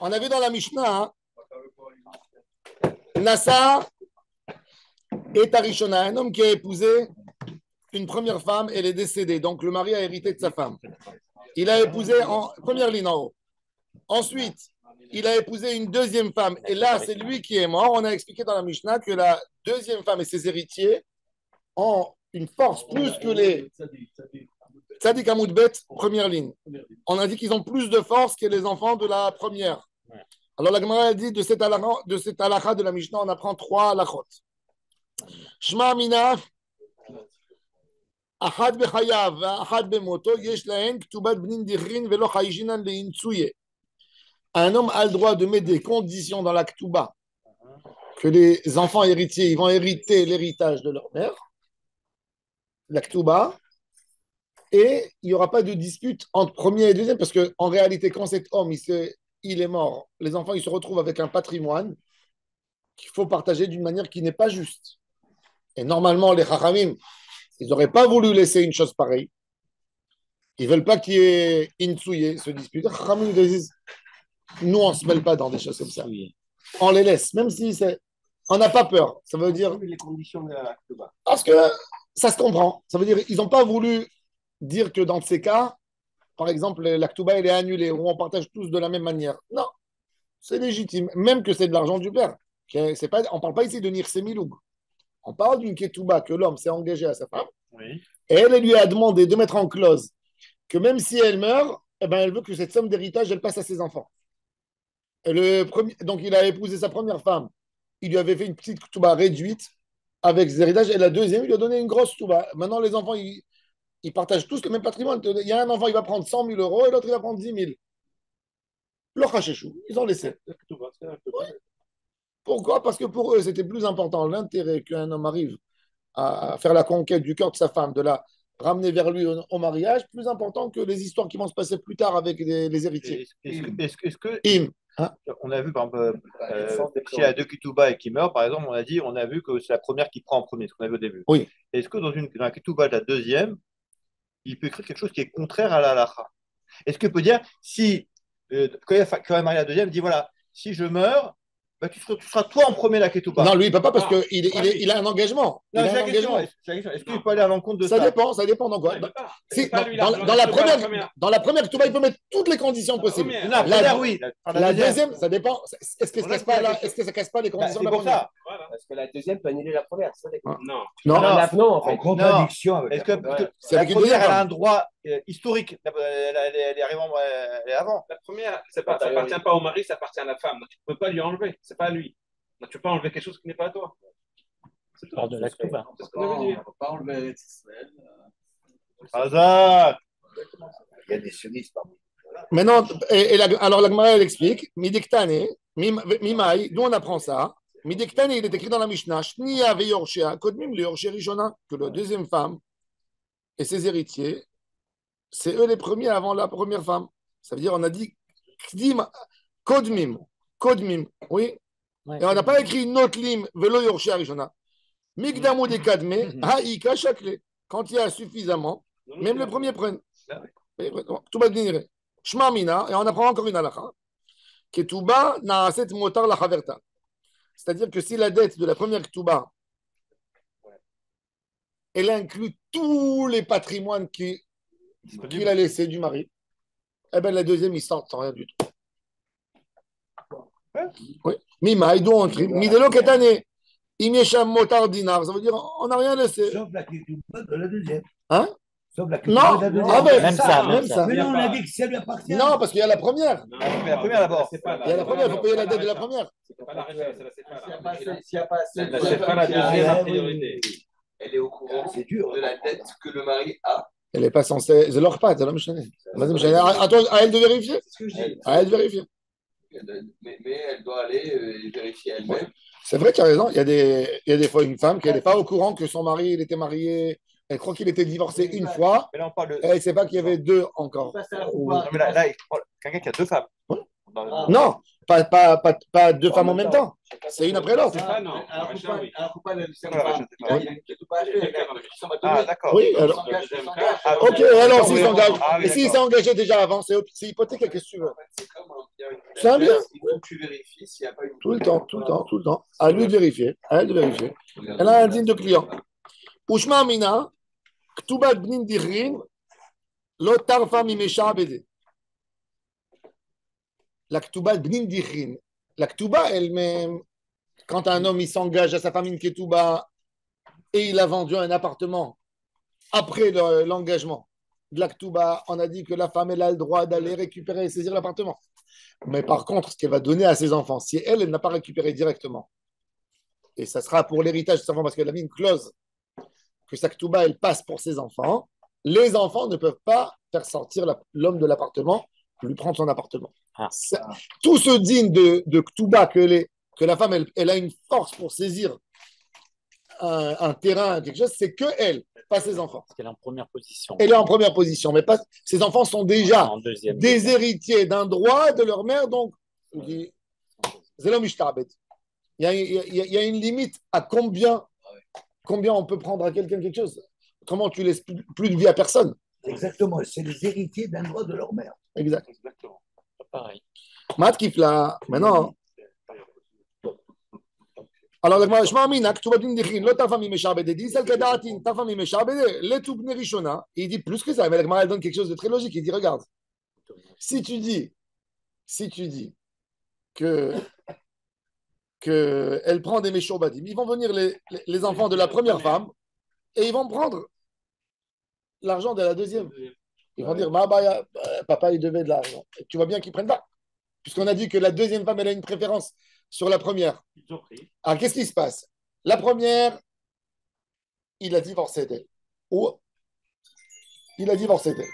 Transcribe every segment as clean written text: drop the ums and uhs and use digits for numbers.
On a vu dans la Mishnah, hein, Nassa et Tarishona, un homme qui a épousé une première femme, elle est décédée. Donc le mari a hérité de sa femme. Il a épousé en première ligne en haut. Ensuite, il a épousé une deuxième femme. Et là, c'est lui qui est mort. On a expliqué dans la Mishnah que la deuxième femme et ses héritiers ont une force plus que les Tzadik Amoudbet, première ligne. On a dit qu'ils ont plus de force que les enfants de la première. Alors la Gemara a dit de cette halakha de la Mishnah, on apprend 3 halakhot. Shma Mina, Ahad bechayav, Ahad bemoto, yesh lahen, ktubat bnin dichrin, velo chayijinan leinsuye. Un homme a le droit de mettre des conditions dans la ktuba que les enfants héritiers ils vont hériter l'héritage de leur mère, la ktuba, et il n'y aura pas de dispute entre premier et deuxième, parce qu'en réalité, quand cet homme il est mort, les enfants ils se retrouvent avec un patrimoine qu'il faut partager d'une manière qui n'est pas juste. Et normalement, les Chachamim, ils n'auraient pas voulu laisser une chose pareille. Ils ne veulent pas qu'il y ait Intsouye, se dispute. Les Chachamim disent, nous, on ne se mêle pas dans des choses comme ça. On les laisse, même si c'est... On n'a pas peur. Ça veut dire... Les conditions de la Ktuba. Parce que ça se comprend. Ça veut dire qu'ils n'ont pas voulu dire que dans ces cas, par exemple, la Ktuba, elle est annulée, ou on partage tous de la même manière. Non, c'est légitime. Même que c'est de l'argent du père. C'est pas, on ne parle pas ici de Nirse Miloug. On parle d'une Ketouba que l'homme s'est engagé à sa femme. Oui. Et elle lui a demandé de mettre en clause que même si elle meurt, eh ben, elle veut que cette somme d'héritage, elle passe à ses enfants. Et donc, il a épousé sa première femme. Il lui avait fait une petite Ketouba réduite avec ses héritages. Et la deuxième, il lui a donné une grosse Ketouba. Maintenant, les enfants, ils partagent tous le même patrimoine. Il y a un enfant, il va prendre 100 000 euros et l'autre, il va prendre 10 000. Le Khachechou, ils ont laissé. Ouais. Pourquoi? Parce que pour eux, c'était plus important l'intérêt qu'un homme arrive à faire la conquête du cœur de sa femme, de la ramener vers lui au mariage, plus important que les histoires qui vont se passer plus tard avec les héritiers. Est-ce que Hein? on a vu, par exemple, s'il y a deux Ketouba et qui meurt, par exemple, on a vu que c'est la première qui prend en premier, ce qu'on a vu au début. Oui. Est-ce que dans un Ketouba de la deuxième, il peut écrire quelque chose qui est contraire à la halakha? Est-ce qu'il peut dire, si, quand il va marier la deuxième, il dit voilà, si je meurs, bah, tu seras toi en premier la Ketouba. Non, lui, il ne peut pas parce qu'il a un engagement. Non, il a c'est un engagement. Est-ce qu'il peut aller à l'encontre de ça? Ça dépend dans quoi. Si, dans la première Ketouba, il peut mettre toutes les conditions possibles. La première, oui. La deuxième, ça dépend. Est-ce que ça ne casse pas les conditions de la première? Ça. Parce que la deuxième peut annuler la première. Non. En fait. En contradiction avec. Est-ce que C'est la avec une première, deuxième elle a femme. un droit historique? Elle est avant. La première, ça appartient pas au mari, ça appartient à la femme. Donc, tu ne peux pas lui enlever, c'est pas à lui. Donc, tu peux pas enlever quelque chose qui n'est pas à toi. C'est tout. Lors de la Ktuba. C'est ce qu'on veut dire. On ne peut pas enlever Israël. Hazard. Il y a des sionistes parmi nous. Maintenant, alors la Gemara, elle explique, Midiktane, Mimai, d'où on apprend ça? Midiktane, il est écrit dans la Mishnah, Shnia veyorshea, kodmim le yorshé rishona, que la deuxième femme et ses héritiers, c'est eux les premiers avant la première femme. Ça veut dire, on a dit, kodmim, oui. Et on n'a pas écrit notlim velo yorshé rishona. Migdamu de kadme, haïka chakle. Quand il y a suffisamment, même le premier prenne. Tout va venir. Shma mina, et on apprend encore une halakha. Ketouba na'aset motar la chaverta. C'est-à-dire que si la dette de la première ketouba, elle inclut tous les patrimoines qu'il a laissés du mari, eh bien la deuxième, il sort sans rien du tout. Oui. Mima, il doit entrer. Midelo ketane. Imyesham motar dinar. Ça veut dire on n'a rien laissé. Sauf la Ketouba de la deuxième. Hein? Sauf la Non, Ketouba de la deuxième. ah ben, même ça. Mais non, on a dit que ça lui appartient. Non, parce qu'il y a la première. Mais la première d'abord. Il y a la première, il faut payer la dette de la première. C'est pas la référence, c'est la séparation. S'il n'y a pas assez C'est pas la deuxième a priorité. Elle est au courant C'est dur. de la dette que le mari a. Elle n'est pas censée. C'est leur patte, c'est l'homme chané. À elle de vérifier. C'est ce que je dis. À elle de vérifier. Mais elle doit aller vérifier elle-même. C'est vrai, tu as raison. Il y a des fois une femme qui n'est pas au courant que son mari il était marié. Elle croit qu'il était divorcé une fois. Mais là, on parle de. Et elle ne sait pas qu'il y avait deux encore. Non, mais là, quelqu'un qui a deux femmes. Ouais. Non, pas deux femmes en même temps. C'est une après l'autre. C'est pas non. Ah, d'accord. Oui, alors. Ok, alors s'il s'engage. Et s'il s'est engagé déjà avant, c'est hypothétique, qu'est-ce que tu veux? C'est comme un il y a une Ça vient. il faut que tu vérifies s'il n'y a pas une. Tout le temps, tout le temps, tout le temps. À lui de vérifier. À elle de vérifier. Elle a un digne de client. Ushma Amina, Ktubat Bnin Dichrin, Lo Tarfa Mimesha Abede. La Ktubat Bnin Dichrin. La Ktuba elle-même, quand un homme il s'engage à sa femme une Ketouba et il a vendu un appartement après l'engagement de la Ketouba, on a dit que la femme elle a le droit d'aller récupérer et saisir l'appartement. Mais par contre, ce qu'elle va donner à ses enfants, si elle, elle n'a pas récupéré directement, et ça sera pour l'héritage de ses enfants parce qu'elle a mis une clause que sa Ketouba elle passe pour ses enfants, les enfants ne peuvent pas faire sortir l'homme de l'appartement, lui prendre son appartement. Tout ce digne de Ketouba que la femme elle a une force pour saisir un terrain, quelque chose, c'est que elle, pas ses enfants. Parce qu'elle est en première position. Elle est en première position, mais pas, ses enfants sont déjà En deuxième. des héritiers d'un droit de leur mère, donc c'est l'homme ishtabet. Il y a une limite à combien on peut prendre à quelqu'un quelque chose. Comment tu laisses plus de vie à personne. Exactement, c'est les héritiers d'un droit de leur mère. Exact. Exactement. Pas pareil. Mat Kifla, maintenant. Alors, je m'amène que tu vas dire l'autre ta famille méchabede dit celle que d'atin ta famille méchabede les tout bnei rishona. Il dit plus que ça, mais elle donne quelque chose de très logique. Il dit regarde, si tu dis que elle prend des méchobadim, ils vont venir les enfants de la première femme et ils vont prendre l'argent de la deuxième. Ils vont dire papa il devait de l'argent. Tu vois bien qu'ils prennent pas, puisqu'on a dit que la deuxième femme elle a une préférence sur la première. Ils ont pris. Alors, qu'est-ce qui se passe? La première, il a divorcé d'elle. Ou il a divorcé d'elle.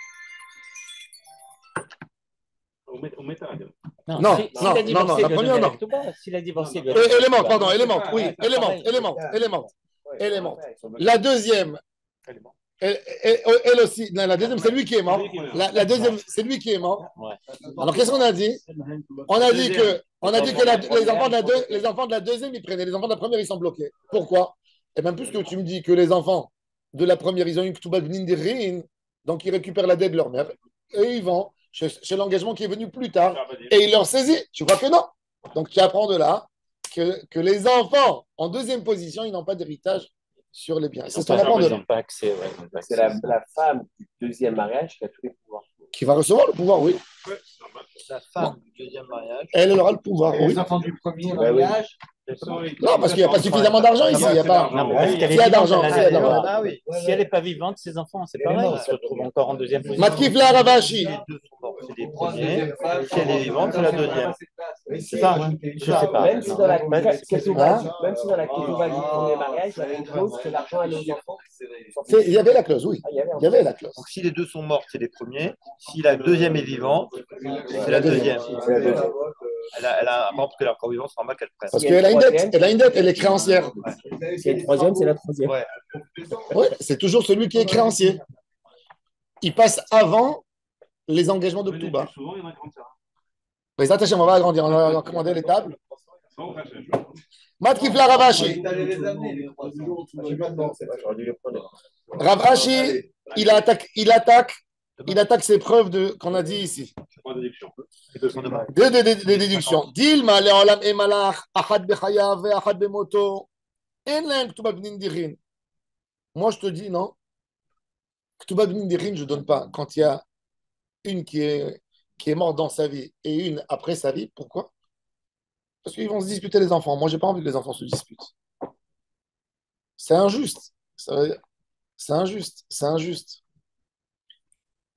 On met un. Non, s'il non, a divorcé, la il doit première, donner non. la Ketouba. S'il a divorcé, il doit Elle donner la est morte, Ketouba. pardon, elle est morte, oui, elle est morte, pareil. elle est morte, elle est morte. Elle est morte. Ouais, La deuxième, Elle est morte. elle aussi, non, la deuxième, c'est lui qui est mort. La deuxième, c'est lui qui est mort. Ouais. Alors, qu'est-ce qu'on a dit? On a dit que les enfants de la deuxième, ils prenaient. Les enfants de la première, ils sont bloqués. Pourquoi? Et même puisque tu me dis que les enfants de la première, ils ont une Ketouba Bnin Dirin, donc ils récupèrent la dette de leur mère et ils vont chez l'engagement qui est venu plus tard et ils leur saisissent. Tu crois que non? Donc tu apprends de là que les enfants en deuxième position, ils n'ont pas d'héritage sur les biens. C'est ce qu'on apprend de Ils là. n'ont pas accès. Ouais, ils n'ont pas C'est accès. la femme du deuxième mariage qui a tous les pouvoirs. Qui va recevoir le pouvoir, oui. Ouais, c'est normal. La femme du deuxième mariage. Elle aura le pouvoir, oui. Les enfants du premier Ouais, oui. mariage. Non, parce qu'il n'y a pas suffisamment d'argent ici. Il y a pas. Non, mais parce qu'elle S'il y a est vivante, d'argent, elle a s'il y a des d'argent. droits. Ah oui. Si elle n'est pas vivante, ses enfants, c'est Elle est pareil. morte. Ils se retrouvent encore en deuxième position. Matkifla Ravashi. Les deux sont morts, c'est les premiers. Si elle est vivante, c'est la deuxième. C'est ça, je sais pas. Même si dans la Même si- Ketouba, Hein? même si dans la Ketouba du premier mariage, il y avait une clause que l'argent allait aux enfants. Il y avait la clause, oui. Ah, il y avait un- Il y avait la clause. Donc si les deux sont morts, c'est les premiers. Si la deuxième est vivante, c'est la deuxième. Elle a un membre que la vivante, c'est normal qu'elle prenne. Parce qu'elle a une dette. Elle a une dette, elle est créancière. Si elle est troisième, c'est la troisième. Ouais. Oui, c'est toujours celui qui est créancier. Il passe avant les engagements de Venez Ketouba. plus souvent, il y en a un grand terrain. Les attachés, on va agrandir. On va commander les tables. Bon, enfin, je- Matkifla Ravashi. T'allais les amener, les trois. J'aurais dû les prendre. Ravashi, il attaque ses preuves qu'on a dit ici. Point de déduction. Les deux sont de mort. Deux déductions. Dilma le'olam e malach, achad bechayav ve achad bemoto. En lahem Ketouba Bnin Dirin. Moi, je te dis, non. Ketouba Bnin Dirin, je ne donne pas. Quand il y a une qui est morte dans sa vie et une après sa vie, pourquoi? Parce qu'ils vont se disputer les enfants. Moi, j'ai pas envie que les enfants se disputent. C'est injuste. C'est injuste. C'est injuste.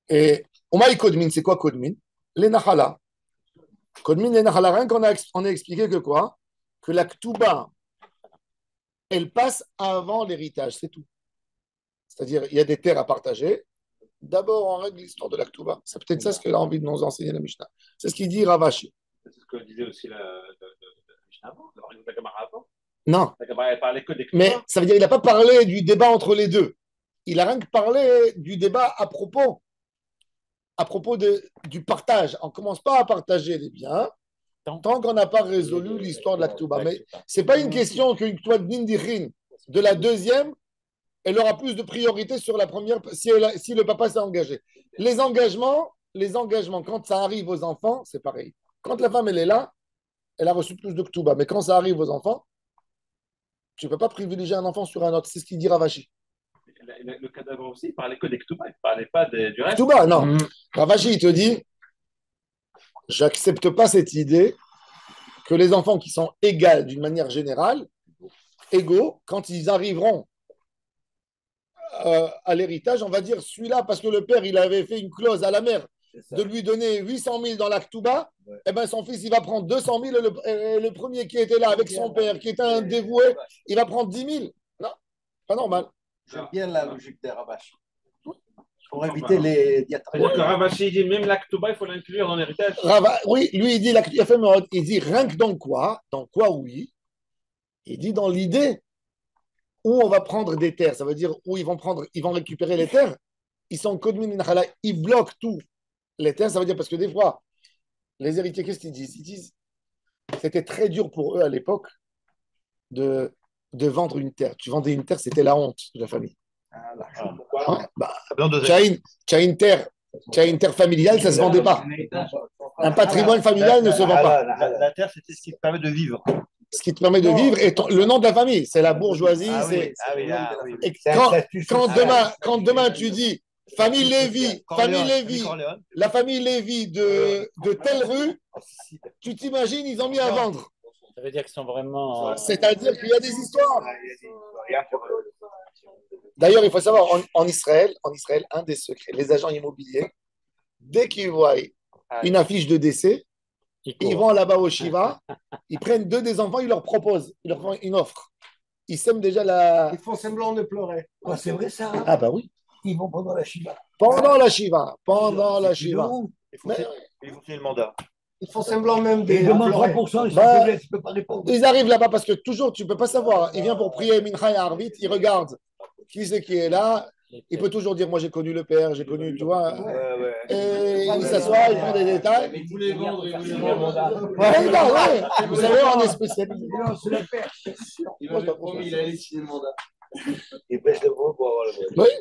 Et Omaï Kodmin, c'est quoi Kodmin? Les Nahala. Kodmin, les Nahala. Rien qu'on a expliqué que quoi? Que la Ketouba, elle passe avant l'héritage, c'est tout. C'est-à-dire, il y a des terres à partager. D'abord, on règle l'histoire de la Ketouba. C'est peut-être ça ce qu'elle a envie de nous enseigner la Mishnah. C'est ce qu'il dit Ravashi. C'est ce que disait aussi la Mishnah avant, la Gemara avant. Non, La Gemara, elle parlait que des mais Ketouba. ça veut dire qu'il n'a pas parlé du débat entre les deux. Il a rien que parlé du débat à propos du partage. On ne commence pas à partager les biens tant qu'on n'a pas résolu l'histoire de la Ketouba. Mais ce n'est pas une question qu'une Ketouba de Nindirin de la deuxième, elle aura plus de priorité sur la première si le papa s'est engagé. Les engagements, quand ça arrive aux enfants, c'est pareil. Quand la femme, elle est là, elle a reçu plus de Ktuba. Mais quand ça arrive aux enfants, tu ne peux pas privilégier un enfant sur un autre. C'est ce qu'il dit Ravashi. Le cadavre aussi, il parlait que des Ketubah, il ne parlait pas du reste. Ktuba, non. Ravashi, il te dit, j'accepte pas cette idée que les enfants qui sont égaux d'une manière générale, égaux, quand ils arriveront à l'héritage, on va dire celui-là, parce que le père, il avait fait une clause à la mère de lui donner 800 000 dans la Ktuba, eh ben son fils, il va prendre 200 000 et le premier qui était là avec son père, qui était un dévoué, il va prendre 10 000. Non, pas normal. J'aime bien la logique des Ravashi. Pour éviter les diatribes. C'est-à-dire que Ravashi dit même la Ketubah, il faut l'inclure dans l'héritage. Oui, lui, il dit, il dit rien que dans quoi, oui. Il dit dans l'idée où on va prendre des terres. Ça veut dire où ils vont récupérer les terres. Ils sont ils bloquent tout. Les terres, ça veut dire parce que des fois, les héritiers, qu'est-ce qu'ils disent? Ils disent c'était très dur pour eux à l'époque de vendre une terre. Tu vendais une terre, c'était la honte de la famille. Ouais, tu as une terre familiale, ça ne se vendait pas. Un patrimoine familial ne se vend pas. La terre, c'était ce qui te permet de vivre. Ce qui te permet de vivre est le nom de la famille. C'est la bourgeoisie. Et quand demain tu dis famille Lévy, la famille Lévy de telle rue, tu t'imagines, ils ont mis à vendre. Ça veut dire qu'ils sont vraiment. C'est-à-dire qu'il y a des histoires. D'ailleurs, il faut savoir, en Israël, un des secrets, les agents immobiliers, dès qu'ils voient une affiche de décès, ils vont là-bas au Shiva, ils prennent deux des enfants, ils leur proposent, ils leur font une offre. Ils sèment déjà la. Ils font semblant de pleurer. C'est vrai ça. Ah bah oui. Ils vont pendant la Shiva. Pendant la Shiva. Il faut signer le mandat. Ils font semblant même de. Ils demandent 3%, ils ne peuvent pas répondre. Ils arrivent là-bas parce que toujours, tu ne peux pas savoir. Il vient pour prier Mincha et Arvit, il regarde qui c'est qui est là. Il peut toujours dire, moi j'ai connu le père, j'ai connu, tu vois. Et il s'assoit, il prend des détails. Il voulait vendre, Vous savez, on est spécialisé. C'est le père. Il m'avait promis, il allait signer le mandat. Il baisse le mot pour avoir le mot. Oui.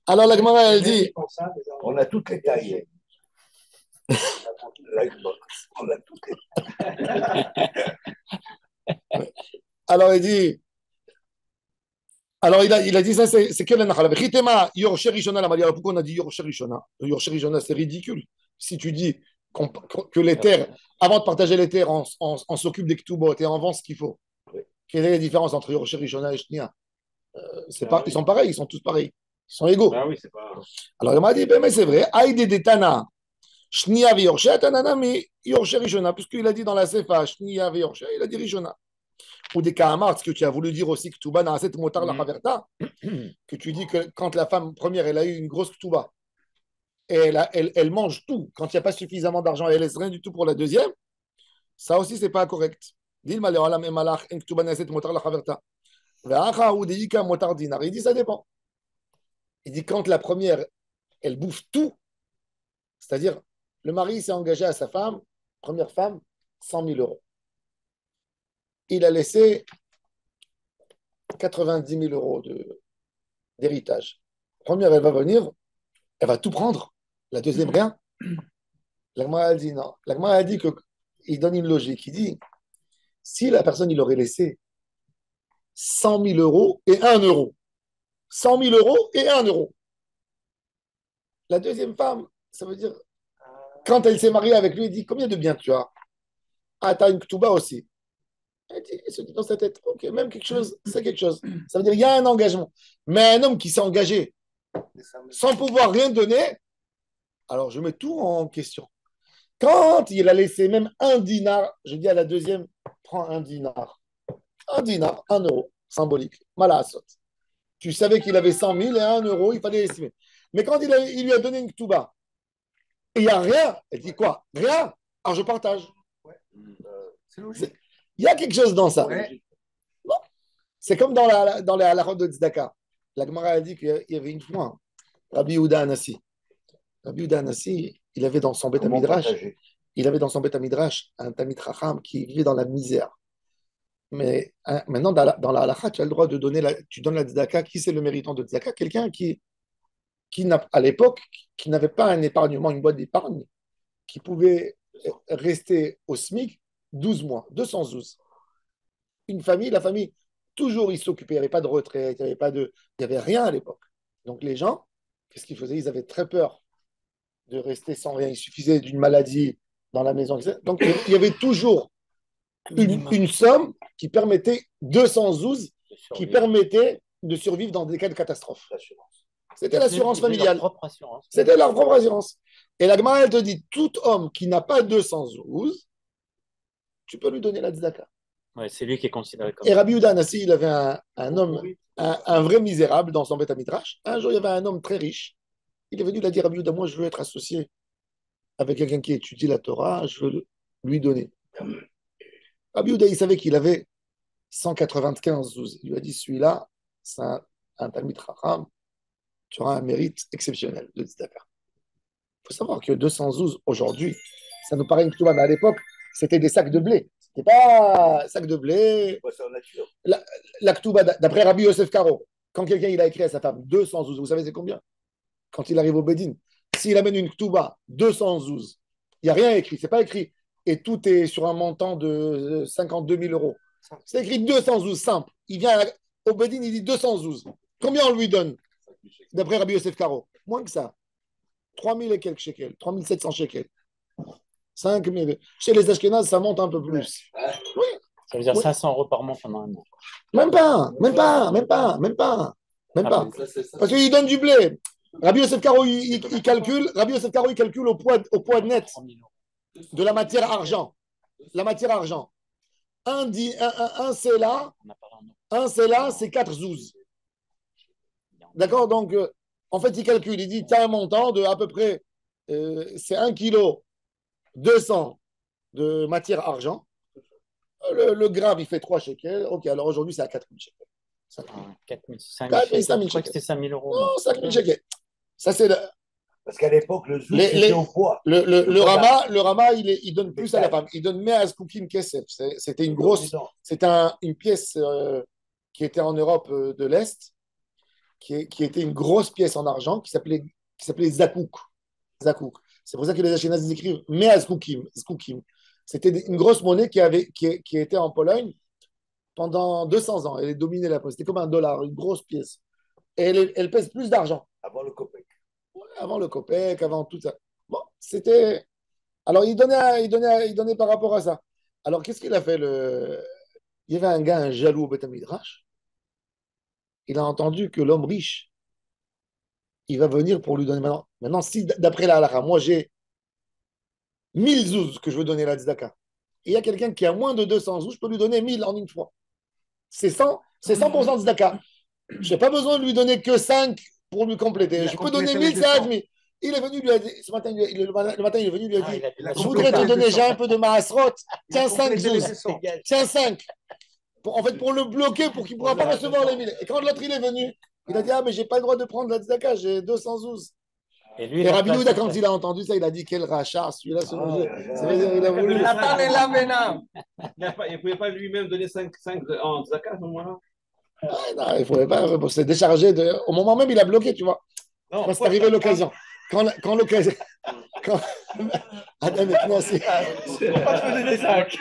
Alors la Gemara, elle dit. On a toutes les tailles. On a toutes les. Alors il dit. Alors il a dit ça, c'est quelle nachala? Ritema Yorche Rishona la Maria. Pourquoi on a dit Yorche Rishona? Yorche Rishona, c'est ridicule. Si tu dis que les terres, avant de partager les terres, on s'occupe des ktubot et on vend ce qu'il faut. Quelle est la différence entre Yorche Rishona et Shnia? Ils sont pareils, ils sont tous pareils. Ils sont égaux. Ah oui, c'est pas. Alors il m'a dit, mais c'est vrai. Aïdé de Tana. Shnia ve Yorche, Tanana mi Yorche Rishona. Puisqu'il a dit dans la Sefa, Shnia ve Yorche, il a dit Rishona. Ou des Kahamar, ce que tu as voulu dire aussi, Ktuba dans cette motar la Haverta, que tu dis que quand la femme première, elle a eu une grosse Ktuba, et elle mange tout, quand il n'y a pas suffisamment d'argent, elle laisse rien du tout pour la deuxième, ça aussi, c'est pas correct. Il dit, ça dépend. Il dit, quand la première, elle bouffe tout, c'est-à-dire, le mari s'est engagé à sa femme, première femme, 100 000 euros. Il a laissé 90 000 euros d'héritage. Première, elle va venir, elle va tout prendre. La deuxième, rien. L'Agma a dit non. L'Agma a dit qu'il donne une logique. Il dit, si la personne, il aurait laissé 100 000 euros et 1 euro. 100 000 euros et 1 euro. La deuxième femme, ça veut dire, quand elle s'est mariée avec lui, il dit, combien de biens tu as? Ah, tu as une ktuba aussi. Il se dit dans sa tête, ok, même quelque chose, c'est quelque chose. Ça veut dire qu'il y a un engagement. Mais un homme qui s'est engagé sans pouvoir rien donner, alors je mets tout en question. Quand il a laissé même un dinar, je dis à la deuxième, prends un dinar. Un dinar, 1 euro, symbolique. Malasot. Tu savais qu'il avait 100 000 et 1 euro, il fallait estimer. Mais quand il lui a donné une ktuba, et il n'y a rien, elle dit quoi? Rien. Alors je partage. C'est logique. Il y a quelque chose dans ça. Ouais. Non. C'est comme dans la halachot de Tzedaka. La Gemara a dit qu'il y avait une fois Rabbi Yehuda Anassi. Rabbi Yehuda Anassi, il avait dans son Beth Midrash un Tamid Chacham qui vivait dans la misère. Mais maintenant, dans la halacha, tu as le droit de donner, tu donnes la Tzedaka. Qui c'est le méritant de Tzedaka? Quelqu'un qui à l'époque, qui n'avait pas un épargnement, une boîte d'épargne, qui pouvait resté au SMIC 12 mois, 212. Une famille, la famille, toujours ils s'occupaient, il n'y avait pas de retraite, il n'y avait rien à l'époque. Donc les gens, qu'est-ce qu'ils faisaient? Ils avaient très peur de rester sans rien. Il suffisait d'une maladie dans la maison. Donc il y avait toujours une somme qui permettait, 212, qui permettait de survivre dans des cas de catastrophe. C'était l'assurance familiale. C'était leur propre assurance. Et la Gemara, elle te dit, tout homme qui n'a pas 212, tu peux lui donner la tzedaka. Ouais, c'est lui qui est considéré comme. Et Rabbi Yehuda Anassi, il avait un homme, un vrai misérable dans son Beth Midrash. Un jour, il y avait un homme très riche. Il est venu, il a dit, Rabbi Yehuda, moi, je veux être associé avec quelqu'un qui étudie la Torah, je veux lui donner. Rabbi Yehuda, il savait qu'il avait 195 12. Il lui a dit, celui-là, c'est un Talmid Chacham, tu auras un mérite exceptionnel de tzedaka. Il faut savoir que 212 aujourd'hui, ça nous paraît une ketouba, mais à l'époque, c'était des sacs de blé. C'était pas sac de blé. La ketouba, d'après Rabbi Yosef Karo, quand quelqu'un il a écrit à sa femme 212, vous savez c'est combien? Quand il arrive au Bédine, s'il amène une ketouba 212, il n'y a rien écrit, c'est pas écrit, et tout est sur un montant de 52 000 euros. C'est écrit 212, simple. Il vient au Bédine, il dit 212. Combien on lui donne? D'après Rabbi Yosef Karo, moins que ça. 3 000 et quelques shekels, 3 700 shekels. 5 000. Chez les Ashkénazes, ça monte un peu plus. Oui. Ça veut dire 500 euros par mois pendant un an. Même pas. Parce qu'il donne du blé. Rabbi Yosef Karo, il calcule, au poids net de la matière argent. La matière argent. Un là, c'est 4 zouz. D'accord? Donc, en fait, il calcule, il dit, tu as un montant de à peu près, c'est 1 kilo 200 de matière argent. Le gramme, il fait 3 shekels. Ok, alors aujourd'hui, c'est à 4 000 shekels. 4 000, 5 000 shekels. shekels. Je crois que c'était 5 000 euros. Non, 5 000 shekels. Ça, c'est Parce qu'à l'époque, le zouk, c'était au poids. le Rama, il donne plus à la femme. Il donne mais à Skoukim Kesef. C'était une grosse. C'était une pièce qui était en Europe de l'Est, qui était une grosse pièce en argent qui s'appelait Zakouk. C'est pour ça que les Ashkénazes écrivent mais à Skoukim. C'était une grosse monnaie qui était en Pologne pendant 200 ans. Elle est dominée la poste. C'était comme $1, une grosse pièce. Et elle pèse plus d'argent. Avant le copec. Avant le copec, avant tout ça. Bon, c'était. Alors, il donnait par rapport à ça. Alors, qu'est-ce qu'il a fait Il y avait un gars, un jaloux au Beth Midrash. Il a entendu que l'homme riche, il va venir pour lui donner maintenant. Maintenant, si d'après la halakha, moi j'ai 1000 zouz que je veux donner la tzedaka, et il y a quelqu'un qui a moins de 200 zouz, je peux lui donner 1000 en une fois. C'est 100% de tzedaka. Je n'ai pas besoin de lui donner que 5 pour lui compléter. Je peux donner 1000, ça admis. Il est venu, lui a dit, ce matin, le matin, il est venu, lui a dit, je voudrais te donner, j'ai un peu de maasrot, tiens 5 zouz, tiens 5. En fait, pour le bloquer, pour qu'il ne pourra pas recevoir les 1000. Et quand l'autre, il est venu, il a dit, ah, mais j'ai pas le droit de prendre la tzedaka, j'ai 212. Et Rabbi Yehuda, quand il a entendu ça, il a dit, quel rachat, celui-là, ce monsieur. Ça veut dire, il a voulu. Il ne pouvait pas lui-même donner 5 en tzedaka à ce moment-là. Non, il ne pouvait pas, pour se décharger. Au moment même, il a bloqué, tu vois. Non, quand c'est arrivé l'occasion. Quand l'occasion. Adam est financé. Pourquoi tu faisais des sacs?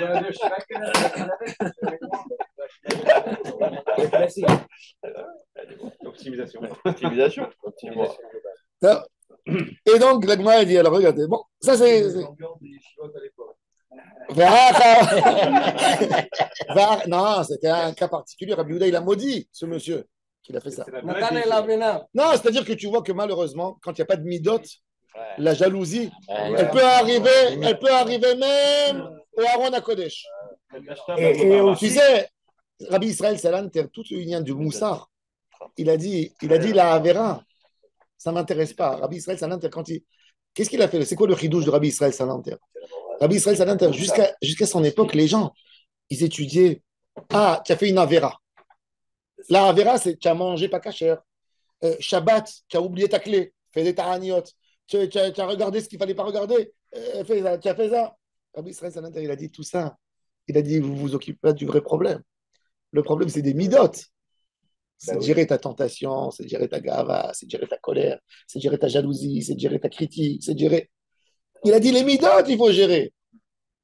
Optimisation. Et donc, l'Agma a dit, alors regardez, bon, ça c'est. Non, c'était un cas particulier. Rabbi Yehuda, il a maudit ce monsieur qui a fait ça. Non, c'est-à-dire que tu vois que malheureusement, quand il n'y a pas de midot, la jalousie, elle peut arriver même au Aaron à Kodesh. Et tu sais, Rabbi Israël Salanter, tout le lien du Moussar, il a dit la Avera, ça ne m'intéresse pas. Rabbi Israël Salanter, qu'est-ce qu'il a fait? C'est quoi le chidouche de Rabbi Israël Salanter? Rabbi Israël Salanter, jusqu'à son époque, les gens, ils étudiaient. Ah, tu as fait une Avera. La Avera, c'est tu as mangé pas cachère. Shabbat, tu as oublié ta clé. Fais des taraniot. Tu as regardé ce qu'il ne fallait pas regarder. Tu as fait ça. Rabbi Israël Salanter, il a dit tout ça. Il a dit, vous vous occupez pas du vrai problème. Le problème, c'est des midot. C'est de gérer ta tentation, c'est de gérer ta gava, c'est de gérer ta colère, c'est de gérer ta jalousie, c'est de gérer ta critique, c'est de gérer. Il a dit les midot, il faut gérer.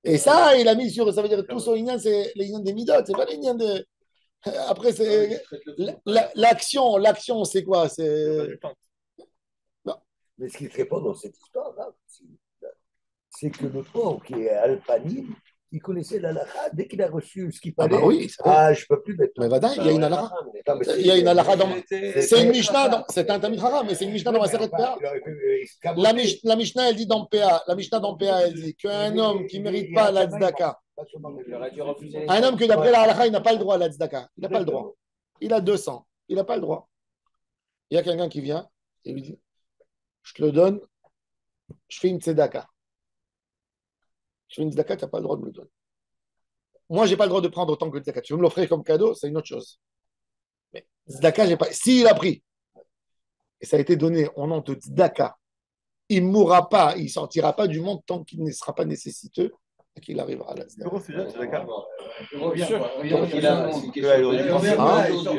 Et ça, il a mis sur, ça veut dire tout son lignan, c'est les lignan des midot, c'est pas les lignan de. Après, c'est l'action, c'est quoi? C'est. Non. Mais ce qui se répond dans cette histoire-là, c'est que le pauvre qui est Al-Panim, il connaissait la halakha dès qu'il a reçu ce qu'il Ah fallait. bah oui, Je peux plus mettre. mais Vada, il y a une halakha. Il y a une halakha dans. C'est une Mishnah, c'est un Tamid Chacham, mais c'est une Mishnah dans la Seret PA. La Mishnah, elle dit dans PA, la Mishnah dans PA, elle dit qu'un homme qui ne mérite pas la tzedaka, un homme que d'après la halakha, il n'a pas le droit à la tzedaka, il n'a pas le droit. Il a 200, il n'a pas le droit. Il y a quelqu'un qui vient et lui dit, je te le donne, je fais une tzedaka. Je fais une tzedaka, tu n'as pas le droit de me le donner. Moi, je n'ai pas le droit de prendre autant que tzedaka. Tu veux me l'offrir comme cadeau, c'est une autre chose. Mais tzedaka, j'ai pas. S'il a pris, et ça a été donné au nom de tzedaka, il ne mourra pas, il ne sortira pas du monde tant qu'il ne sera pas nécessiteux et qu'il arrivera à la tzedaka. Le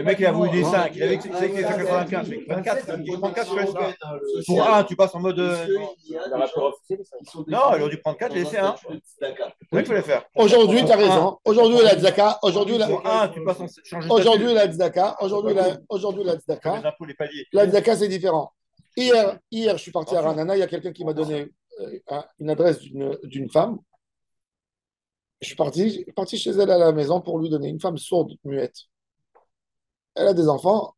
mec, il a voulu des 5. Il avait que 195. 24, pour 1, tu passes en mode. Non, il aurait dû prendre 4, j'ai laissé 1. C'est vrai qu'il fallait faire. Aujourd'hui, tu as raison. Aujourd'hui, la tzedaka. Aujourd'hui, Pour 1, tu passes en. Aujourd'hui, la tzedaka. Aujourd'hui, la tzedaka. La tzedaka, c'est différent. Hier, je suis parti à Ranana. Il y a quelqu'un qui m'a donné une adresse d'une femme. Je suis parti chez elle à la maison pour lui donner une femme sourde, muette. Elle a des enfants.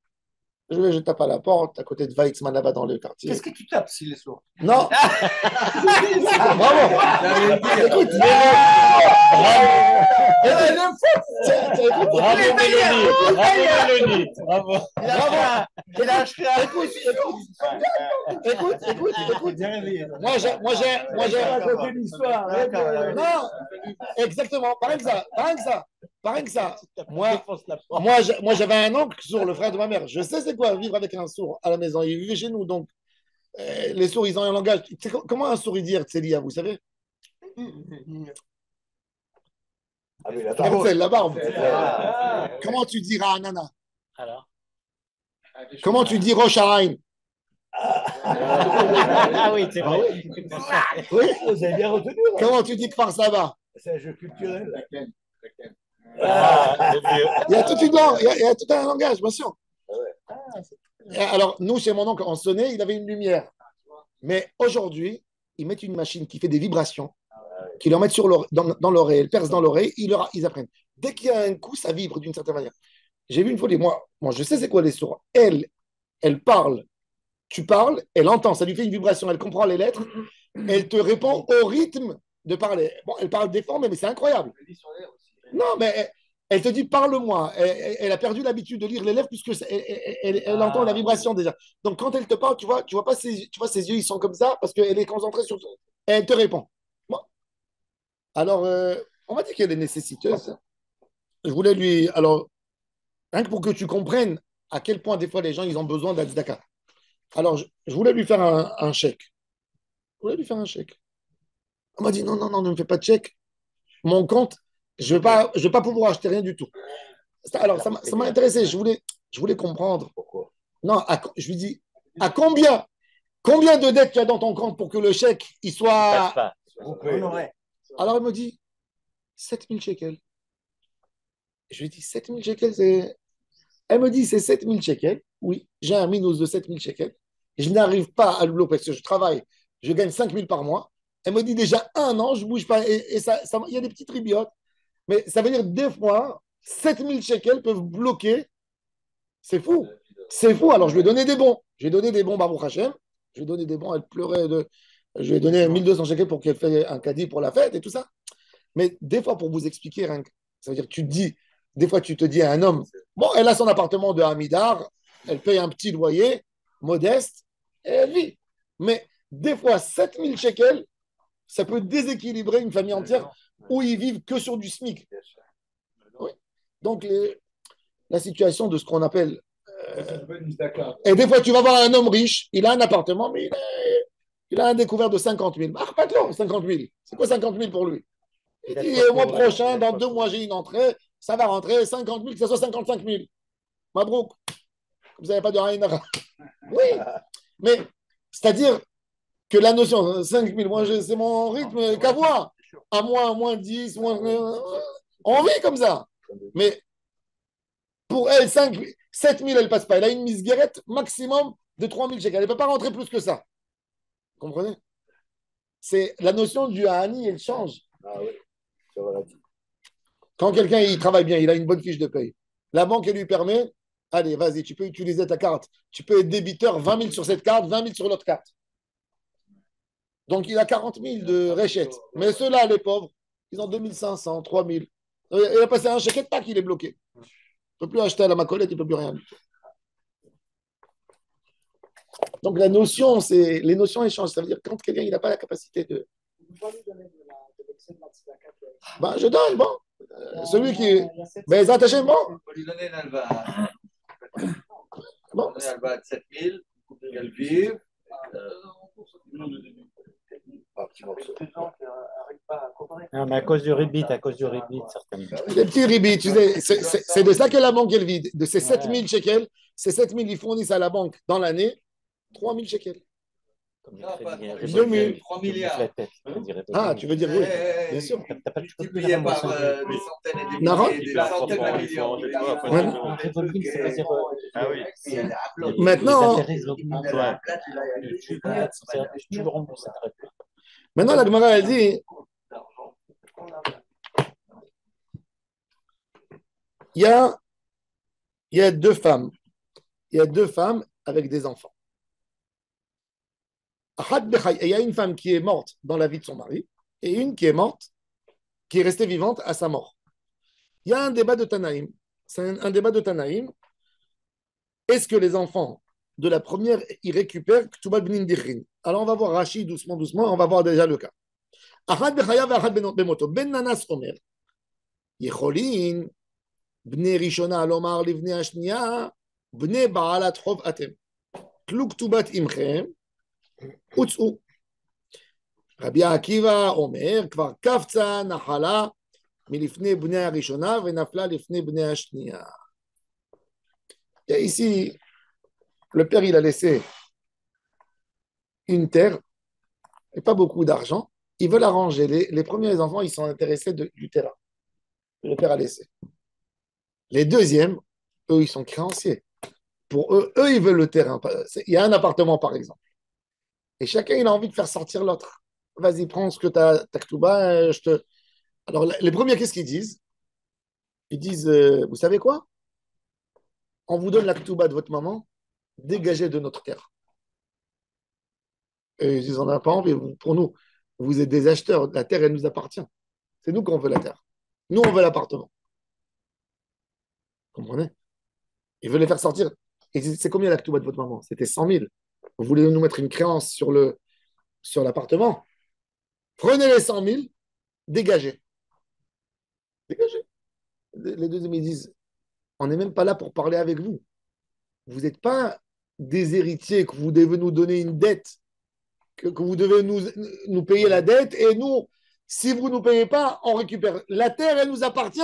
Je tape à la porte à côté de Weitzman là-bas dans le quartier. Qu'est-ce que tu tapes s'il est sourd? Non. Bravo. Écoute, Bravo. Écoute. Moi, j'ai une histoire. Non, exactement. Pareil que ça. Moi, j'avais un oncle sourd, le frère de ma mère. Je sais c'est quoi vivre avec un sourd à la maison. Il vivait chez nous, donc les sourds, ils ont un langage. Comment un sourd il dit Tselia, vous savez? C'est la barbe. Comment tu diras Nana? Alors? Comment tu dis Rosh Hashanah? Ah oui, c'est vrai. Oui, vous avez bien retenu. Comment tu dis Kfar Saba? C'est un jeu culturel. Il y a toute une langue, il y a tout un langage, bien sûr. Alors, nous, chez mon oncle, on sonnait, il avait une lumière. Mais aujourd'hui, ils mettent une machine qui fait des vibrations, qui leur mettent dans l'oreille, elles percent dans l'oreille, ils apprennent. Dès qu'il y a un coup, ça vibre d'une certaine manière. J'ai vu une fois, moi, je sais c'est quoi les sourds. Elle parle, tu parles, elle entend, ça lui fait une vibration, elle comprend les lettres, elle te répond au rythme de parler. Bon, elle parle déformé, mais c'est incroyable. Non, mais elle te dit parle-moi. Elle a perdu l'habitude de lire les lèvres puisque elle entend la vibration déjà. Donc quand elle te parle, tu vois pas ses yeux, ils sont comme ça parce qu'elle est concentrée sur. Et elle te répond. Bon. Alors, on va dire qu'elle est nécessiteuse. Je voulais lui. Alors, rien que pour que tu comprennes à quel point des fois les gens ils ont besoin d'Azdaka. Alors, je voulais lui faire un chèque. Je voulais lui faire un chèque. On m'a dit non, ne me fais pas de chèque. Mon compte. Je ne vais pas pouvoir acheter rien du tout. Alors, ça m'a intéressé. Je voulais comprendre. Pourquoi? Non, je lui dis, à combien de dettes tu as dans ton compte pour que le chèque, il soit... Alors, elle me dit, 7000 shekels. Je lui dis, 7000 shekels, c'est... Elle me dit, c'est 7000 shekels. Oui, j'ai un minus de 7000 shekels. Je n'arrive pas à le bloquer parce que je travaille. Je gagne 5000 par mois. Elle me dit, déjà un an, je ne bouge pas. Et ça, il y a des petites ribiotes. Mais ça veut dire des fois, 7000 shekels peuvent bloquer. C'est fou. C'est fou. Alors, je lui ai donné des bons. J'ai donné des bons, Baruch Hashem. Je lui ai donné des bons. Elle pleurait Je lui ai donné 1200 shekels pour qu'elle fasse un caddie pour la fête et tout ça. Mais des fois, pour vous expliquer, ça veut dire que des fois, tu te dis à un homme, bon, elle a son appartement de Hamidar, elle paye un petit loyer modeste et elle vit. Mais des fois, 7000 shekels, ça peut déséquilibrer une famille entière où ils vivent que sur du SMIC. Oui. Donc, la situation de ce qu'on appelle... Et des fois, tu vas voir un homme riche, il a un appartement, mais il a un découvert de 50 000. Ah, pas trop, 50 000. C'est quoi 50 000 pour lui? Il dit, au mois prochain, dans 2 mois, j'ai une entrée, ça va rentrer 50 000, que ce soit 55 000. Mabrouk, vous n'avez pas de rien. Oui, mais c'est-à-dire que la notion 5 000, moi, c'est mon rythme qu'à voir. à moins 10, on vit comme ça. Mais pour elle, 5, 7 000, elle ne passe pas. Elle a une misguerette maximum de 3 000 shekels. Elle ne peut pas rentrer plus que ça. Vous comprenez? C'est la notion du Hani, elle change. Ah oui, c'est relatif. Quand quelqu'un il travaille bien, il a une bonne fiche de paye. La banque elle lui permet, allez, vas-y, tu peux utiliser ta carte. Tu peux être débiteur 20 000 sur cette carte, 20 000 sur l'autre carte. Donc il a 40 000 de réchette. Mais ceux-là, les pauvres, ils ont 2 500, 3 000. Il a passé un chèque pas qu'il est bloqué. Il ne peut plus acheter à la macolette, il ne peut plus rien. Donc la notion, c'est les notions échangent. Ça veut dire quand quelqu'un n'a pas la capacité de. Ben, je donne, bon. Celui qui. Mais les attachés, bon. On va lui donner une alba. Bon. Une alba de 7 000, qu'elle vive. Non, mais à cause du ribit, certainement. Les petits ribis, tu sais, c'est de ça que la banque elle vide. De ces 7 000 shekels, ces 7 000, ils fournissent à la banque dans l'année 3 000 shekels. Comme Non, pas 3 milliards. Ah, tu veux dire oui, bien sûr. Multiplié par des centaines et des Naran? milliers, des centaines de millions. Un revolving, ça veut dire. Ah oui. Maintenant, Les intérêts augmentent. Tu veux rembourser, t'arrêtes pas. maintenant la Gemara, elle dit il y a deux femmes. Il y a deux femmes avec des enfants. Il y a une femme qui est morte dans la vie de son mari et une qui est morte, qui est restée vivante à sa mort. Il y a un débat de Tanaïm. C'est un débat de Tanaïm. Est-ce que les enfants de la première, ils récupèrent Ktubah Bnin Dichrin? Alors on va voir Rashi doucement, on va voir déjà le cas. Ahad bechaya ve'ahad bemoto. Ben Nanas Omer. Yecholin bnei rishona lomar livnei hashniya bnei ba'alat chov atem. Tlu ktubat imchem utz'u. Rabbi Akiva Omer כבר קפצה נחלה מלפני בני הראשונה ונפלה לפני בני השנייה. Et ici, le père, il a laissé une terre et pas beaucoup d'argent. Ils veulent arranger. Les premiers enfants, ils sont intéressés du terrain que le père a laissé. Les deuxièmes, eux, ils sont créanciers. Pour eux, ils veulent le terrain. Il y a un appartement, par exemple. Et chacun, il a envie de faire sortir l'autre. Vas-y, prends ce que tu as, Ktouba, je te... Alors, les premiers, qu'est-ce qu'ils disent? Ils disent, vous savez quoi? On vous donne la Ktouba de votre maman, dégagez de notre terre. Et ils disent, on n'a pas envie. Pour nous, vous êtes des acheteurs. La terre, elle nous appartient. C'est nous qu'on veut la terre. Nous, on veut l'appartement. Vous comprenez? Ils veulent les faire sortir. Et c'est combien la Ktouba de votre maman? C'était 100 000. Vous voulez nous mettre une créance sur l'appartement? Prenez les 100 000, dégagez. Dégagez. Les deuxièmes, ils disent, on n'est même pas là pour parler avec vous. Vous n'êtes pas des héritiers, que vous devez nous donner une dette, que vous devez nous payer la dette, et nous, si vous ne nous payez pas, on récupère. La terre, elle nous appartient.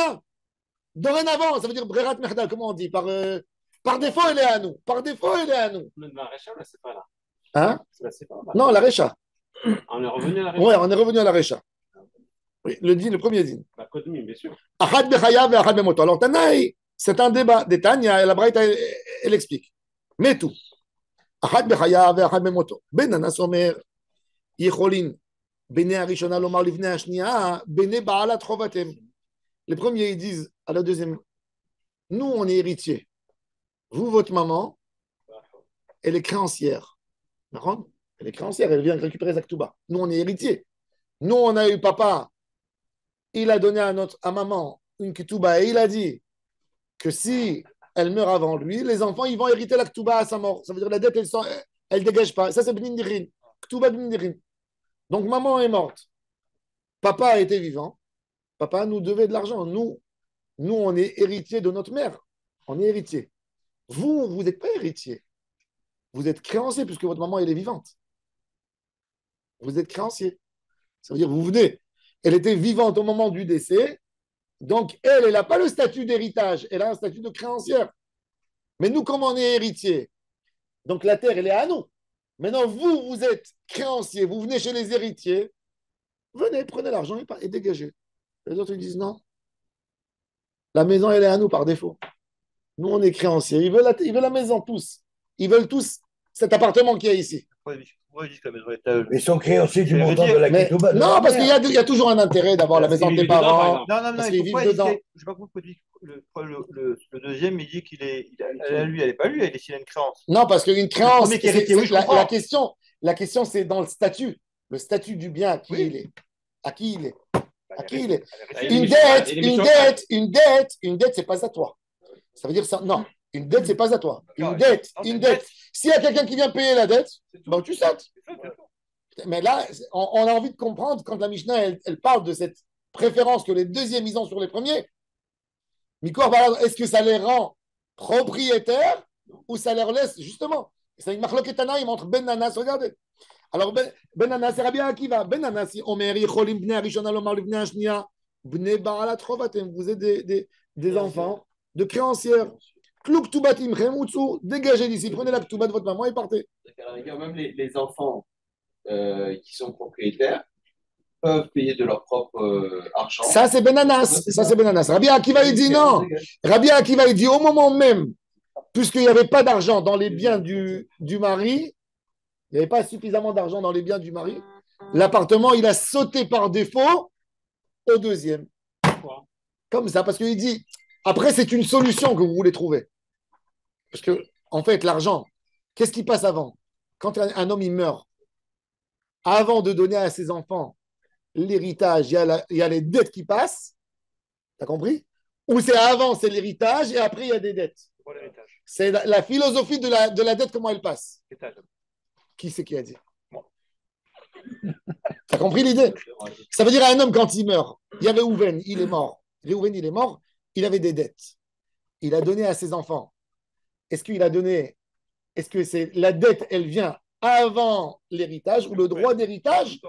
Dorénavant, ça veut dire Brerat Merda, comment on dit? Par défaut, elle est à nous. Par défaut, elle est à nous. Le Maréchal, là, c'est pas là. Hein? C'est pas là. Non, la Récha. On est revenu à la Récha. Oui, on est revenu à la Récha. Oui, le premier dîne. La Kodmi, bien sûr. Ahad bechaya ve ahad bemoto. Alors, Tanaï, c'est un débat. Des Tanya, et la Braïta, elle explique. Mais tout. Ahad bechaya ve ahad bemoto. Ben Nanas Omer, Yecholin, Bene Arishona lomar livnei hashniya, Bene ba'alat chovatem. Les premiers, ils disent à la deuxième, nous, on est héritiers. Vous, votre maman, elle est créancière. D'accord? Elle est créancière, elle vient récupérer Zaktouba. Nous, on est héritiers. Nous, on a eu papa, il a donné à maman une Ketouba et il a dit que si elle meurt avant lui, les enfants, ils vont hériter la Ketouba à sa mort. Ça veut dire que la dette, elle ne dégage pas. Ça, c'est Bnin Dirin. Ketouba Bnin Dirin. Donc, maman est morte. Papa a été vivant. Papa nous devait de l'argent. Nous, on est héritiers de notre mère. On est héritiers. Vous n'êtes pas héritier. Vous êtes créancier puisque votre maman, elle est vivante. Vous êtes créancier. Ça veut dire vous venez. Elle était vivante au moment du décès. Donc, elle n'a pas le statut d'héritage. Elle a un statut de créancière. Mais nous, comme on est héritier, donc la terre, elle est à nous. Maintenant, vous êtes créancier. Vous venez chez les héritiers. venez, prenez l'argent et dégagez. Les autres, ils disent non. La maison, elle est à nous par défaut. Nous, on est créanciers. Ils veulent la maison, tous. Ils veulent tous cet appartement qu'il y a ici. Pourquoi ils disent que la maison est à eux? Ils sont créanciers du Je veux montant dire, de la Mais, ketouba. non, parce qu'il y a toujours un intérêt d'avoir la Parce maison de qu'ils tes vivent dedans, par parents. exemple. Non, non, non, Parce et qu'ils pourquoi vivent il dit dedans. je sais pas pourquoi le deuxième, il dit qu'il est, elle est à lui, elle n'est pas lui, elle est s'il a une créance. Non, parce qu'une Le créance, premier qui est héritier, oui, je la comprends. question, c'est dans le statut. Le statut du bien, à qui Oui. il est. À qui il est. À qui Elle il est. est Il héritier. Une dette, c'est pas à toi. Ça veut dire ça. Non, une dette, c'est pas à toi. Non, Une dette, non, c'est une une dette. dette. S'il y a quelqu'un qui vient payer la dette, C'est tout. ben, tu sautes. C'est tout, c'est tout. Mais là, on a envie de comprendre quand la Mishnah, elle parle de cette préférence que les deuxièmes ils ont sur les premiers. Mikor, est-ce que ça les rend propriétaires ou ça leur laisse, justement. C'est une marloquetana, il montre Ben Nanas, regardez. Alors, Ben Nanas, c'est Rabbi Akiva. Ben Nanas, Omer, Yicholim, Bnei Arishon, Alomar, Bnei Ashnia, Bnei Baalat Chovatem. Vous êtes des enfants de créancières. Klouk Tubatim, Chemutsu, dégagez d'ici, prenez la Tuba de votre maman et partez. À la rigueur, même les enfants qui sont propriétaires peuvent payer de leur propre argent. Ça, c'est Ben Nanas. Ça, c'est Ben Nanas. Rabbi Akiva, il dit non. Rabbi Akiva, il dit au moment même, puisqu'il n'y avait pas d'argent dans les biens du mari, il n'y avait pas suffisamment d'argent dans les biens du mari, l'appartement, il a sauté par défaut au deuxième. Comme ça, parce qu'il dit, après, c'est une solution que vous voulez trouver. Parce que, en fait, l'argent, qu'est-ce qui passe avant? Quand un homme, il meurt, avant de donner à ses enfants l'héritage, il y a les dettes qui passent. T'as compris? Ou c'est avant, c'est l'héritage, et après, il y a des dettes. Pour l'héritage. C'est la philosophie de la dette, comment elle passe. Héritage. Qui c'est qui a dit? T'as compris l'idée? Ça veut dire à un homme, quand il meurt, il y avait Ouven, il est mort. Réhouven, il est mort, il avait des dettes. Il a donné à ses enfants. Est-ce qu'il a donné, est-ce que c'est la dette, elle vient avant l'héritage, ou le droit d'héritage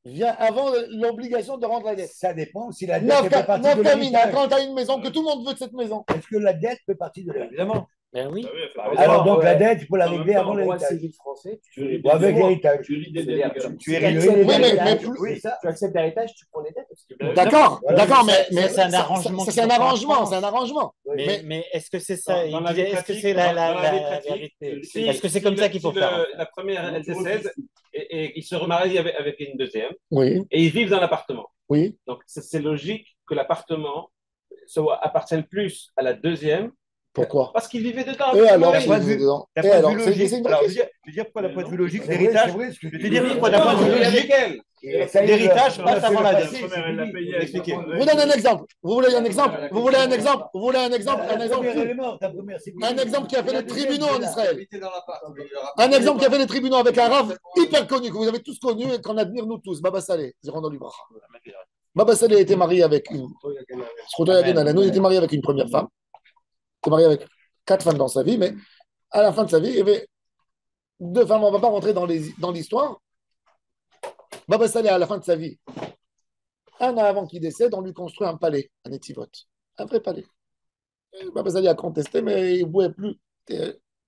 vient avant l'obligation de rendre la dette? Ça dépend si la dette fait partie de Nafkamina, l'héritage. quand tu as une maison, que tout le monde veut de cette maison. Est-ce que la dette fait partie de l'héritage? Évidemment. Ben oui. Alors donc la dette, il faut la En même régler temps, avant En droit l'héritage. civil français, Ou avec l'héritage. Tu lis des C'est-à-dire, dettes. Tu hérites. Oui, mais oui, ça. tu acceptes l'héritage, tu prends les dettes aussi. D'accord, Voilà, d'accord, ça, mais c'est un arrangement ça, qui c'est un se fait en arrangement, France. c'est un arrangement. Mais est-ce que c'est ça? Dans Il la vie disait, est-ce que pratique, c'est dans la vie pratique, vérité? si- Est-ce que c'est si comme le- ça qu'il faut si faire? la première, elle décède et il se remarie avec une deuxième Oui, et ils vivent dans l'appartement. oui. Donc, c'est logique que l'appartement appartienne plus à la deuxième Pourquoi? parce qu'ils vivaient dedans. Et alors, D'un si point de vous vue- êtes dedans. D'un Et point de alors, vue c'est logique. une vraie Alors, question. je veux dire pourquoi d'un point de vue logique, C'est vrai, l'héritage. c'est vrai, ce que Je vais tu te dire dis. pourquoi d'un point de vue Non, logique, avec elle. Et ça, il l'héritage va- passe avant la le dette. passé, La première, c'est elle l'a fini. payé. Expliquez. Je vous donne un exemple. Vous voulez un exemple? Vous voulez un exemple? Vous voulez un exemple? Un La exemple première, fou. elle est morte, la première, c'est fini. Un exemple qui a fait La les deuxième, tribunaux c'est en là. Israël. Habiter dans l'appart. Un exemple qui a fait les tribunaux avec un rave hyper connu, que vous avez tous connu et qu'on admire nous tous. Baba Saleh, Zirando Libracha. Baba Saleh était marié avec une. Il était marié avec une première femme. Il était marié avec 4 femmes dans sa vie, mais à la fin de sa vie, il y avait 2 femmes. On ne va pas rentrer dans l'histoire. Baba Saleh, à la fin de sa vie, un an avant qu'il décède, on lui construit un palais, un étivot. Un vrai palais. Et Baba Saleh a contesté, mais il ne pouvait plus.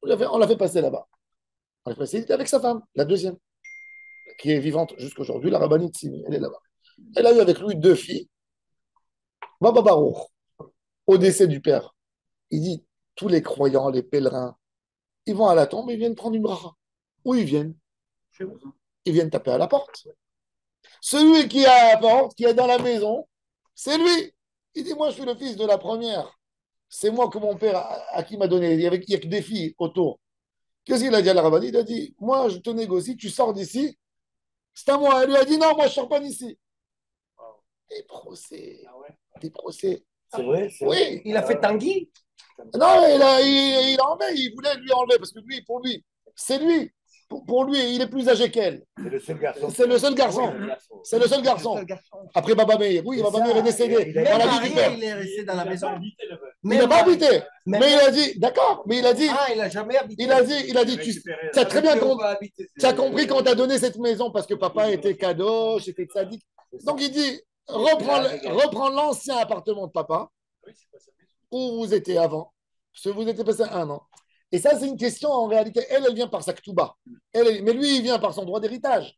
On l'a fait passer là-bas. On l'a fait passer, il était avec sa femme, la deuxième, qui est vivante jusqu'aujourd'hui, la rabbinite Simi. Elle est là-bas. Elle a eu avec lui 2 filles. Baba Baruch, au décès du père, il dit tous les croyants, les pèlerins, ils vont à la tombe, ils viennent prendre une bracha. Où ils viennent? Ils viennent taper à la porte. Celui qui est à la porte, qui est dans la maison, c'est lui. Il dit moi, je suis le fils de la première. C'est moi que mon père, à qui m'a donné. Il y a que des filles autour. Qu'est-ce qu'il a dit à la rabbinite? Il a dit moi, je te négocie, tu sors d'ici. C'est à moi. Elle lui a dit non, moi, je ne sors pas d'ici. Des procès. Des procès. C'est vrai, c'est vrai. Oui. Il a fait Tanguy. Non, il a enlevé, il voulait lui enlever parce que lui, pour lui, c'est lui. Pour lui, il est plus âgé qu'elle. C'est le seul garçon. C'est le seul garçon. C'est le seul garçon. Après Baba Meir. Oui, C'est Baba ça. Meir est décédé Il a- dans Même la vie du marié, père. il est resté dans la maison. Il n'a pas habité. Même- Mais il a dit, d'accord, mais il a dit, Ah, il n'a jamais habité. tu as très bien compris. Tu as compris quand tu as donné cette maison parce que papa était kadosh, était tzaddik. Donc il dit, reprends l'ancien appartement de papa où vous étiez avant. Parce que vous étiez passé 1 an. Et ça, c'est une question en réalité. Elle vient par sa ketouba. Mais lui, il vient par son droit d'héritage.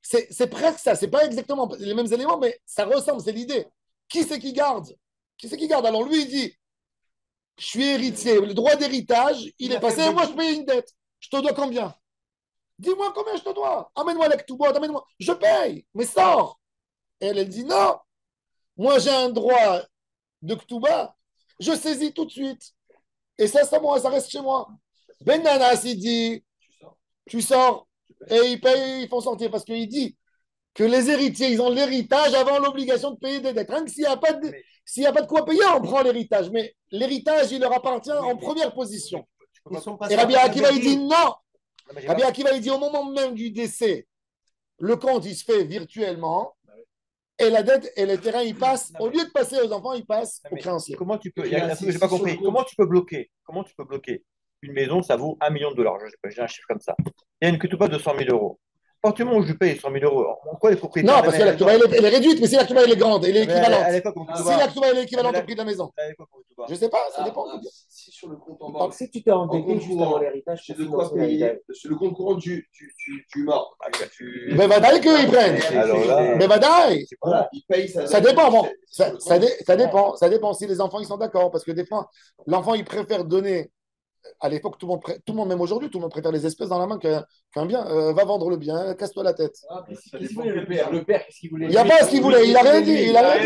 C'est presque ça. C'est pas exactement les mêmes éléments, mais ça ressemble. C'est l'idée. Qui c'est qui garde? Qui c'est qui garde? Alors lui, il dit, je suis héritier. Le droit d'héritage, il est passé. Et moi, je paye une dette. Je te dois combien? Dis-moi combien je te dois. Amène-moi l'Aktuba, amène-moi. Je paye, mais sors. Et elle dit non. Moi, j'ai un droit de Ktuba. Je saisis tout de suite. Et ça, moi, ça reste chez moi. Ben Nanas, il dit, tu sors. Et ils payent, ils font sortir. Parce qu'il dit que les héritiers, ils ont l'héritage avant l'obligation de payer des dettes. Rien que s'il n'y a pas de quoi payer, on prend l'héritage. Mais l'héritage, il leur appartient en première position. Et Rabbi Akiva, il dit non. Rabbi Akiva, il dit au moment même du décès, le compte, il se fait virtuellement. Et la dette et les terrains, ils passent, au lieu de passer aux enfants, ils passent aux créanciers. Comment tu peux, il y a un truc que j'ai pas compris. Comment tu peux bloquer une maison, ça vaut 1 million de dollars. Je sais pas, j'ai un chiffre comme ça. Il y a une ketouba de 100 000 euros. À partir du moment où je paye 100 000 euros, pourquoi les propriétaires. Non, parce que la ketouba, elle est réduite, mais si la ketouba, elle est grande, elle est équivalente. Si la ketouba, elle est équivalente au prix de la maison. Je ne sais pas, ça dépend. Si sur le compte en banque. Si tu t'es endetté juste avant l'héritage, c'est de quoi payer. C'est le compte courant du mort. Mais vadaï qu'ils prennent. Mais vadaï. Il paye sa dette. Ça dépend. Bon, ça dépend. Ça dépend si les enfants ils sont d'accord. Parce que des fois, l'enfant il préfère donner. À l'époque, tout le monde, même aujourd'hui, tout le monde préfère les espèces dans la main qu'un bien. Va vendre le bien, casse-toi la tête. Qu'est-ce qu'il voulait le père? Qu'est-ce qu'il voulait? Il n'y a pas ce qu'il voulait. Il n'a rien dit. Il n'a rien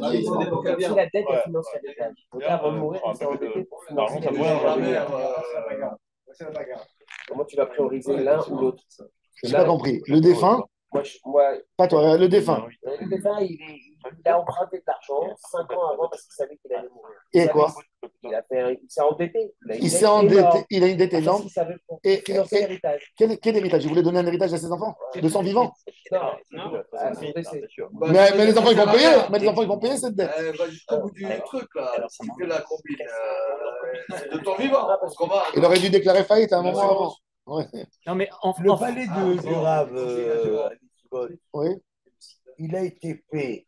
dit. Si la dette, elle finance l'héritage. Le père va mourir, il s'est endetté pour financer l'héritage. Comment tu vas prioriser l'un ou l'autre? Je n'ai pas compris. Le défunt. Pas toi, le défunt. Le défunt, il a emprunté de l'argent 5 ans avant parce qu'il savait qu'il allait mourir. Et quoi? Il s'est endetté. Il s'est endetté. Il a une dette énorme. Et financer l'héritage. Quel héritage? Il voulait donner un héritage à ses enfants de son vivant. Non. Mais les enfants, ils vont payer. Mais les enfants, ils vont payer cette dette. Va jusqu'au bout du truc, là. Si tu fais la combine de ton vivant. Il aurait dû déclarer faillite à un moment avant. Ouais. Non, mais Le palais du Rav, Oui. il a été fait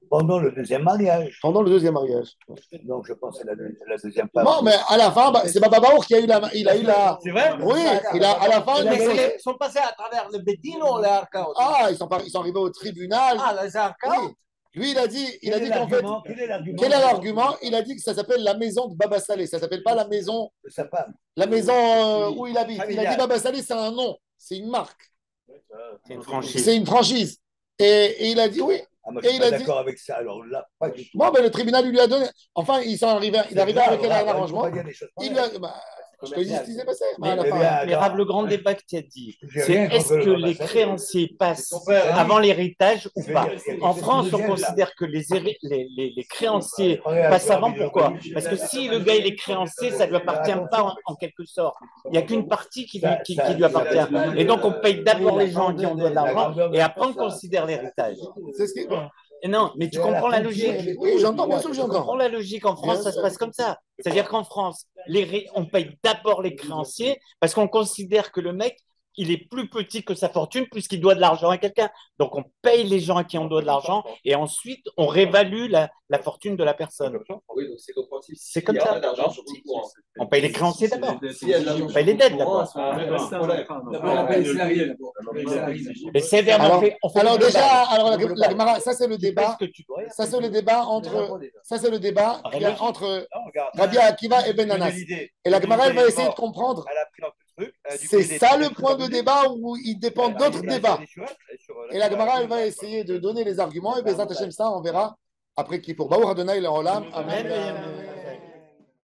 pendant le deuxième mariage. Pendant le deuxième mariage. Donc, je pense que c'est la deuxième femme. Non, mais à la fin, c'est Baba Baour qui a eu la. c'est vrai? Oui, à la fin. Ils sont passés à travers le Bédine ou les Arca aussi? Ah, ils sont arrivés au tribunal. Ah, les Arca? Oui. Lui, il a dit qu'en fait. Quel est l'argument? Il a dit que ça s'appelle la maison de Baba Salé. Ça s'appelle pas la maison. De sa femme. La maison où il habite. Il a dit Baba Salé, c'est un nom. C'est une marque. C'est une franchise. C'est une franchise. Et il a dit oui. Ah, moi, je suis pas d'accord avec ça. Alors là, pas du tout. Bon, ben, le tribunal lui a donné. Enfin, il est arrivé avec un arrangement. Il lui a. Je te dis ce qui s'est passé. Mais Rav, le grand débat que tu as dit, c'est est-ce que les créanciers passent avant l'héritage ou pas? En France, on considère que les créanciers passent avant. Pourquoi? Parce que si le gars il est créancier, ça ne lui appartient pas en quelque sorte. Il n'y a qu'une partie qui lui appartient. Et donc, on paye d'abord les gens qui ont de l'argent et après, on considère l'héritage. C'est ce qui. Non, mais tu comprends la logique? Oui, j'entends, bien sûr que Tu j'entends. comprends la logique. En France, ça se passe comme ça. C'est-à-dire qu'en France, on paye d'abord les créanciers parce qu'on considère que le mec, il est plus petit que sa fortune puisqu'il doit de l'argent à quelqu'un. Donc, on paye les gens à qui on doit de l'argent et ensuite, on réévalue la fortune de la personne. Oui, donc c'est compréhensible. C'est comme ça. On paye les créanciers d'abord. On paye les dettes d'abord. Mais c'est Alors, on fait alors le déjà, débat. alors la Gemara, ça c'est le débat. Tu fais ce que tu dois. Ça c'est le débat entre. Ça c'est le débat qu'il y a entre Rabbi Akiva et Ben Nanas. Et la Gemara, elle va essayer de comprendre. C'est ça le point de débat où il dépend d'autres débats. Et la Gemara, elle va essayer de donner les arguments. Et Bezat Hashem, ça, on verra après qui pour Baour Adonai, le Olam. Amen.